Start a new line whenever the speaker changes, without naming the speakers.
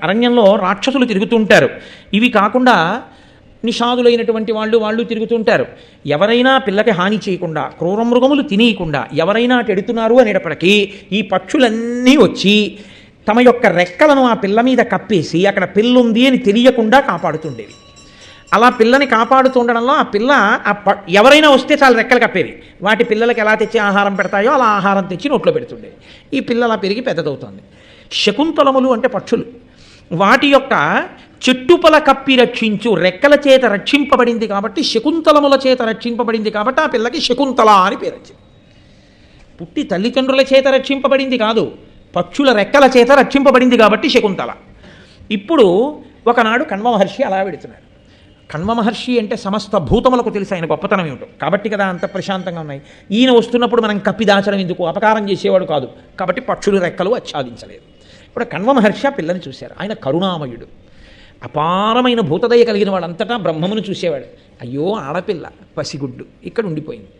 అరణ్యంలో రాక్షసులు తిరుగుతుంటారు. ఇవి కాకుండా నిషాదులైనటువంటి వాళ్ళు తిరుగుతుంటారు. ఎవరైనా పిల్లకి హాని చేయకుండా, క్రూర మృగములు తినేయకుండా ఎవరైనా అటు ఎడుతున్నారు అనేటప్పటికీ ఈ పక్షులన్నీ వచ్చి తమ యొక్క రెక్కలను ఆ పిల్ల మీద కప్పేసి అక్కడ పిల్లుంది అని తెలియకుండా కాపాడుతుండేవి. అలా పిల్లని కాపాడుతుండడంలో ఆ పిల్ల ఎవరైనా వస్తే చాలా రెక్కలు కప్పేవి. వాటి పిల్లలకి ఎలా తెచ్చి ఆహారం పెడతాయో అలా ఆహారం తెచ్చి నోట్లో పెడుతుండేవి. ఈ పిల్ల అలా పెరిగి పెద్దదవుతుంది. శకుంతలములు అంటే పక్షులు. వాటి యొక్క చెట్టుపల కప్పి రక్షించు రెక్కల చేత రక్షింపబడింది కాబట్టి, శకుంతలముల చేత రక్షింపబడింది కాబట్టి ఆ పిల్లకి శకుంతల అని పేరు వచ్చింది. పుట్టి తల్లిదండ్రుల చేత రక్షింపబడింది కాదు, పక్షుల రెక్కల చేత రక్షింపబడింది కాబట్టి శకుంతల. ఇప్పుడు ఒకనాడు కణ్వ మహర్షి అలా వెడుతున్నాడు. కణ్వ మహర్షి అంటే సమస్త భూతములకు తెలిసి ఆయన గొప్పతనం ఏమిటో కాబట్టి కదా అంత ప్రశాంతంగా ఉన్నాయి. ఈయన వస్తున్నప్పుడు మనం కప్పి దాచడం ఎందుకు, అపకారం చేసేవాడు కాదు కాబట్టి పక్షులు రెక్కలు ఆచ్ఛాదించలేదు. ఇప్పుడు కణ్వ మహర్షి ఆ పిల్లని చూశారు. ఆయన కరుణామయుడు, అపారమైన భూతదయ కలిగిన వాడంతటా బ్రహ్మమును చూసేవాడు. అయ్యో ఆడపిల్ల పసిగుడ్డు ఇక్కడ ఉండిపోయింది.